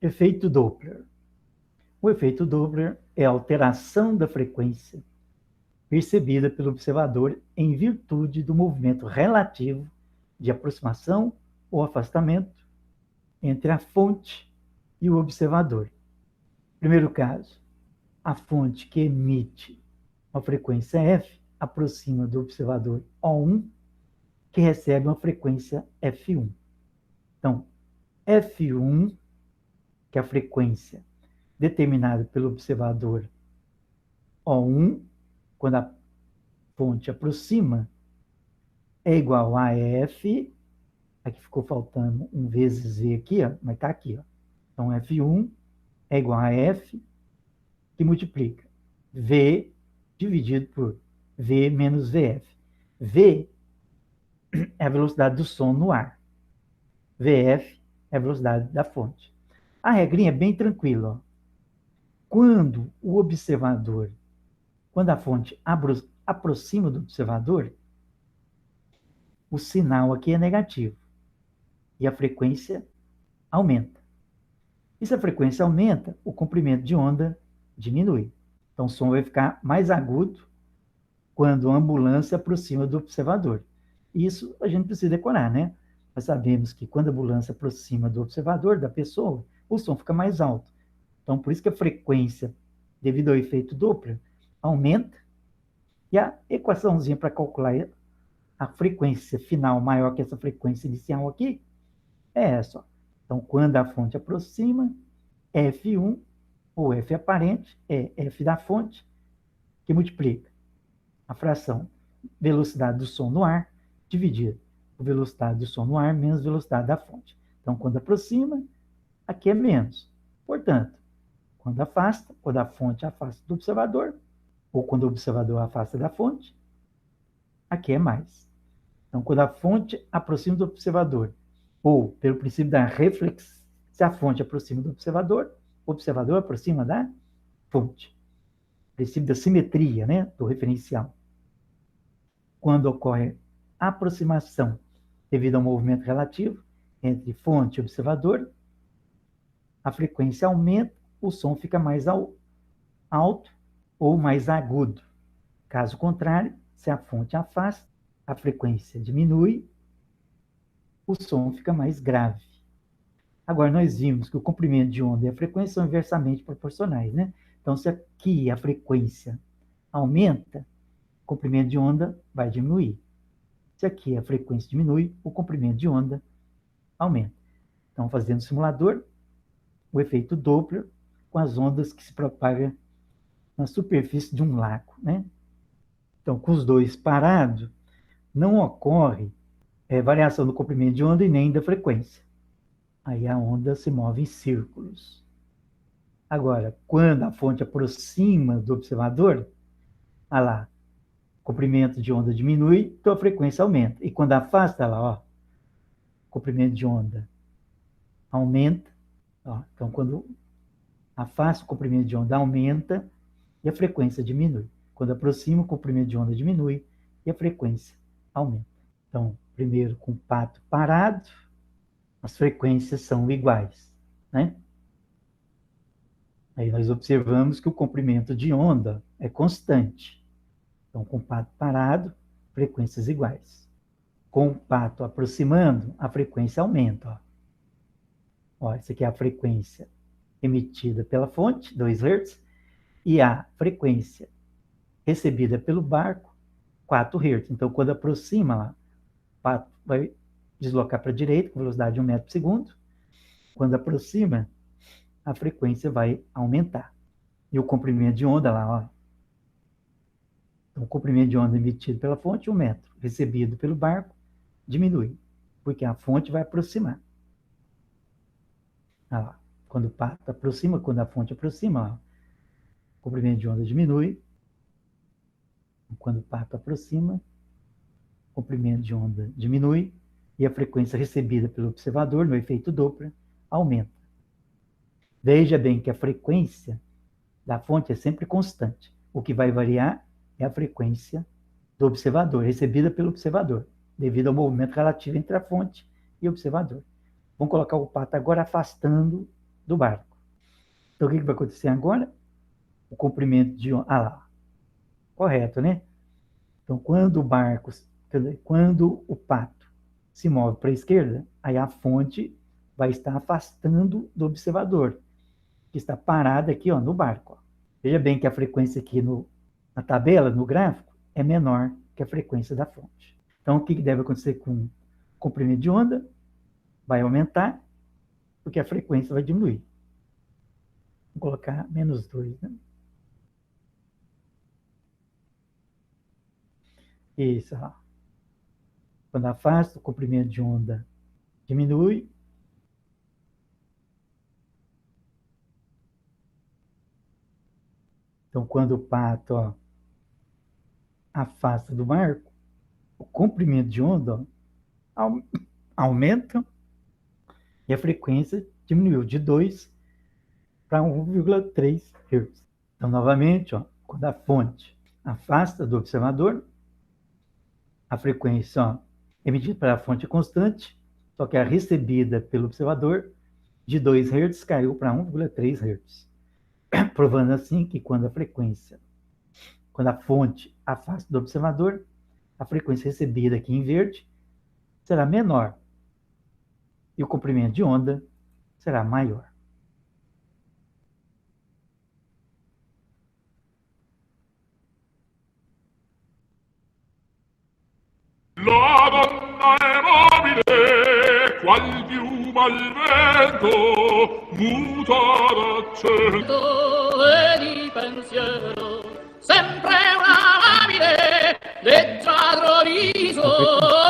Efeito Doppler. O efeito Doppler é a alteração da frequência percebida pelo observador em virtude do movimento relativo de aproximação ou afastamento entre a fonte e o observador. Primeiro caso, a fonte que emite uma frequência F aproxima do observador O1, que recebe uma frequência F1. Então, F1, que é a frequência determinada pelo observador O1, quando a fonte aproxima, é igual a F, aqui ficou faltando um vezes V aqui, ó, mas está aqui. Ó. Então, F1 é igual a F, que multiplica V dividido por V menos VF. V é a velocidade do som no ar. VF é a velocidade da fonte. A regrinha é bem tranquila. Ó. Quando a fonte aproxima do observador, o sinal aqui é negativo e a frequência aumenta. E se a frequência aumenta, o comprimento de onda diminui. Então o som vai ficar mais agudo quando a ambulância aproxima do observador. Isso a gente precisa decorar, né? Nós sabemos que quando a ambulância aproxima do observador, da pessoa, o som fica mais alto. Então, por isso que a frequência, devido ao efeito Doppler, aumenta. E a equaçãozinha para calcular a frequência final maior que essa frequência inicial aqui é essa. Então, quando a fonte aproxima, F1, ou F aparente, é F da fonte, que multiplica a fração velocidade do som no ar, dividida por velocidade do som no ar menos velocidade da fonte. Então, quando aproxima, aqui é menos. Portanto, quando a fonte afasta do observador, ou quando o observador afasta da fonte, aqui é mais. Então, quando a fonte aproxima do observador, ou pelo princípio da reflexão, se a fonte aproxima do observador, o observador aproxima da fonte. Princípio da simetria, né, do referencial. Quando ocorre aproximação devido ao movimento relativo entre fonte e observador, a frequência aumenta, o som fica mais alto ou mais agudo. Caso contrário, se a fonte afasta, a frequência diminui, o som fica mais grave. Agora, nós vimos que o comprimento de onda e a frequência são inversamente proporcionais, né? Então, se aqui a frequência aumenta, o comprimento de onda vai diminuir. Se aqui a frequência diminui, o comprimento de onda aumenta. Então, fazendo o simulador, o efeito Doppler com as ondas que se propagam na superfície de um lago, né? Então, com os dois parados, não ocorre variação do comprimento de onda e nem da frequência. Aí a onda se move em círculos. Agora, quando a fonte aproxima do observador, olha lá, o comprimento de onda diminui, então a frequência aumenta. E quando afasta, olha lá, ó, o comprimento de onda aumenta. Ó, então, quando afasta, o comprimento de onda aumenta e a frequência diminui. Quando aproxima, o comprimento de onda diminui e a frequência aumenta. Então, primeiro com o pato parado, as frequências são iguais, né? Aí nós observamos que o comprimento de onda é constante. Então, com o pato parado, frequências iguais. Com o pato aproximando, a frequência aumenta. Ó. Ó, essa aqui é a frequência emitida pela fonte, 2 Hz, e a frequência recebida pelo barco, 4 Hz. Então, quando aproxima, lá, o pato vai deslocar para a direita com velocidade de 1 metro por segundo. Quando aproxima, a frequência vai aumentar. E o comprimento de onda lá, ó. Então, o comprimento de onda emitido pela fonte, 1 metro. Recebido pelo barco, diminui. Porque a fonte vai aproximar. Olha lá. Quando o pato aproxima, quando a fonte aproxima, ó, o comprimento de onda diminui. Quando o pato aproxima, o comprimento de onda diminui e a frequência recebida pelo observador no efeito Doppler aumenta. Veja bem que a frequência da fonte é sempre constante. O que vai variar é a frequência do observador, recebida pelo observador, devido ao movimento relativo entre a fonte e o observador. Vamos colocar o pato agora afastando do barco. Então, o que vai acontecer agora? O comprimento de onda... Ah lá, correto, né? Então, quando o barco, quando o pato se move para a esquerda, aí a fonte vai estar afastando do observador, que está parado aqui, ó, no barco. Ó. Veja bem que a frequência aqui na tabela, no gráfico, é menor que a frequência da fonte. Então, o que deve acontecer com o comprimento de onda? Vai aumentar, porque a frequência vai diminuir. Vou colocar -2, né? Isso, ó. Quando afasta, o comprimento de onda diminui. Então, quando o pato, ó, afasta do barco, o comprimento de onda, ó, aumenta e a frequência diminuiu de 2 para 1,3 Hz. Então, novamente, ó, quando a fonte afasta do observador, a frequência, ó, emitida pela fonte é constante, só que a recebida pelo observador de 2 Hz caiu para 1,3 Hz, provando assim que quando a fonte afasta do observador, a frequência recebida aqui em verde será menor e o comprimento de onda será maior. La donna è mobile, qual piuma al vento, muta d'accento e di pensiero, sempre una labile, leggiadro viso,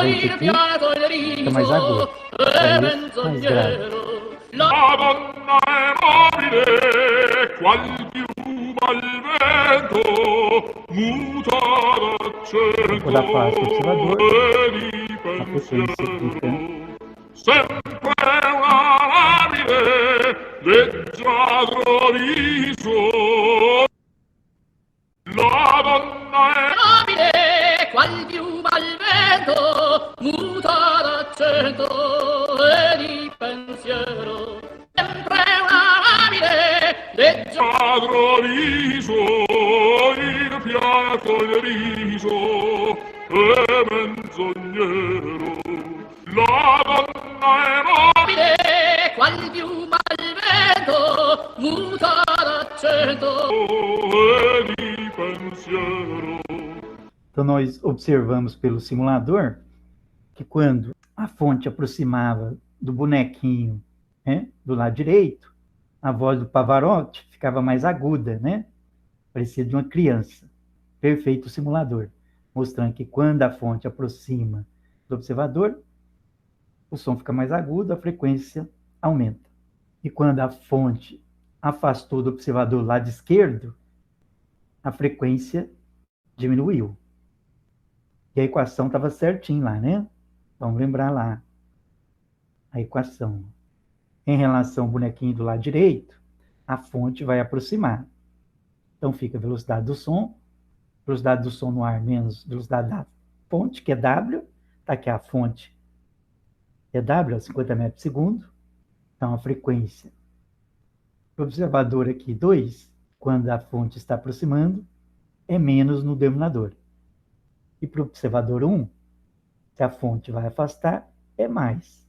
il fiato il riso, e menzognero. La donna è mobile, qual piuma al vento, muta Quando afasta o observador, di a frequência fica sempre una labile, leggiadro viso. La donna è nobile, qual piuma al vento, muta d'accento e di pensiero. Sempre una labile, leggiadro viso, il fiato il riso e menzognero. La donna è nobile, qual piuma al vento, muta d'accento e di pensiero. Então, nós observamos pelo simulador que quando a fonte aproximava do bonequinho, né, do lado direito, a voz do Pavarotti ficava mais aguda, né? Parecia de uma criança. Perfeito o simulador, mostrando que quando a fonte aproxima do observador, o som fica mais agudo, a frequência aumenta. E quando a fonte afastou do observador do lado esquerdo, a frequência diminuiu. E a equação estava certinho lá, né? Vamos lembrar lá a equação. Em relação ao bonequinho do lado direito, a fonte vai aproximar. Então fica a velocidade do som no ar menos velocidade da fonte, que é W. Está aqui a fonte, é W, 50 metros por segundo. Então a frequência do observador aqui, 2, quando a fonte está aproximando, é menos no denominador. E para o observador 1, se a fonte vai afastar, é mais.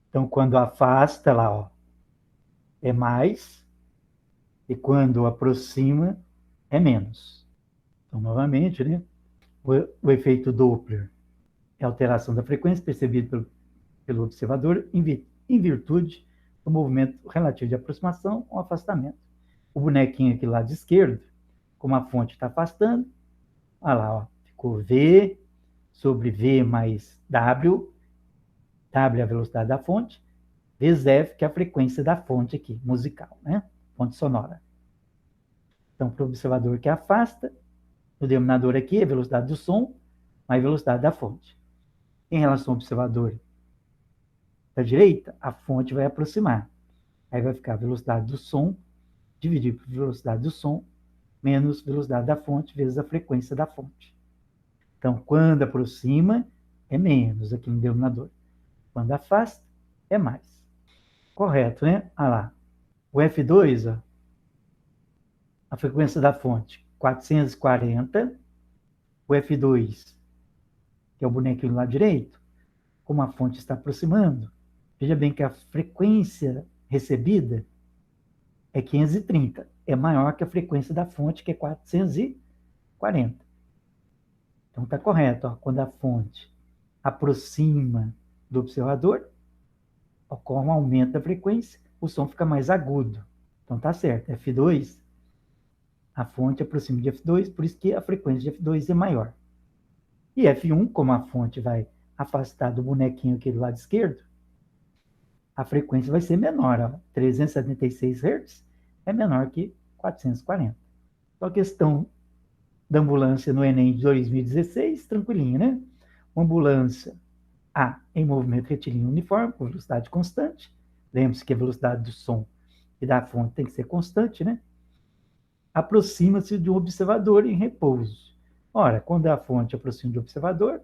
Então, quando afasta lá, ó, é mais, e quando aproxima, é menos. Então, novamente, né, o efeito Doppler é a alteração da frequência percebida pelo observador em virtude do movimento relativo de aproximação ou afastamento. O bonequinho aqui do lado esquerdo, como a fonte está afastando, olha lá, ó, ficou V sobre V mais W, W é a velocidade da fonte, vezes F, que é a frequência da fonte aqui, musical, né? Fonte sonora. Então, para o observador que afasta, o denominador aqui é a velocidade do som mais a velocidade da fonte. Em relação ao observador da direita, a fonte vai aproximar. Aí vai ficar a velocidade do som dividido por velocidade do som menos velocidade da fonte vezes a frequência da fonte. Então, quando aproxima, é menos aqui no denominador. Quando afasta, é mais. Correto, né? Olha lá. O F2, ó, a frequência da fonte, 440. O F2, que é o bonequinho do lado direito, como a fonte está aproximando, veja bem que a frequência recebida é 530. É maior que a frequência da fonte, que é 440. Então está correto. Ó, quando a fonte aproxima do observador, ocorre um aumento da frequência, o som fica mais agudo. Então está certo. F2, a fonte aproxima de F2, por isso que a frequência de F2 é maior. E F1, como a fonte vai afastar do bonequinho aqui do lado esquerdo, a frequência vai ser menor. Ó, 376 Hz é menor que 440. Então, a questão da ambulância no Enem de 2016, tranquilinho, né? Uma ambulância A em movimento retilíneo uniforme, com velocidade constante. Lembre-se que a velocidade do som e da fonte tem que ser constante, né? Aproxima-se de um observador em repouso. Ora, quando a fonte aproxima do observador,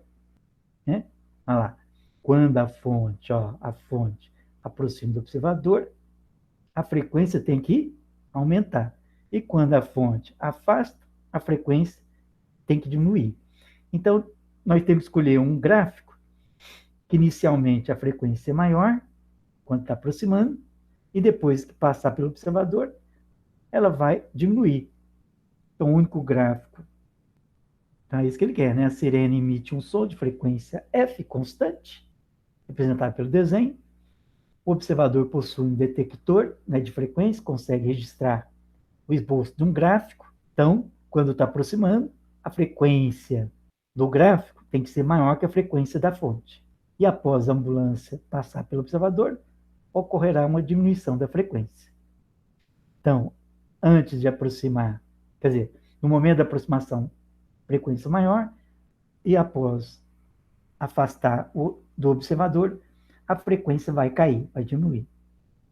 né? Olha lá. Quando a fonte aproxima do observador, a frequência tem que aumentar. E quando a fonte afasta, a frequência tem que diminuir. Então, nós temos que escolher um gráfico que inicialmente a frequência é maior, quando está aproximando, e depois que passar pelo observador, ela vai diminuir. Então, o único gráfico, então é isso que ele quer, né? A sirene emite um som de frequência F constante, representado pelo desenho. O observador possui um detector, né, de frequência, consegue registrar o esboço de um gráfico. Então, quando está aproximando, a frequência do gráfico tem que ser maior que a frequência da fonte. E após a ambulância passar pelo observador, ocorrerá uma diminuição da frequência. Então, antes de aproximar, quer dizer, no momento da aproximação, frequência maior, e após afastar do observador, a frequência vai cair, vai diminuir.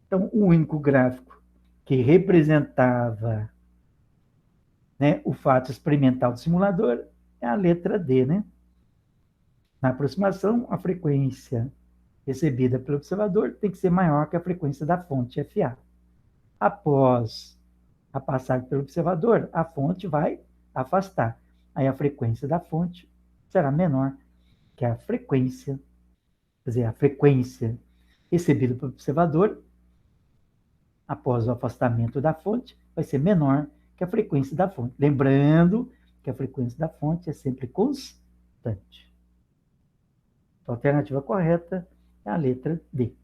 Então, o único gráfico que representava, né, o fato experimental do simulador é a letra D, né? Na aproximação, a frequência recebida pelo observador tem que ser maior que a frequência da fonte FA. Após a passagem pelo observador, a fonte vai afastar. Aí a frequência da fonte será menor que a frequência, quer dizer, a frequência recebida pelo observador após o afastamento da fonte vai ser menor que a frequência da fonte. Lembrando que a frequência da fonte é sempre constante. Então, a alternativa correta é a letra D.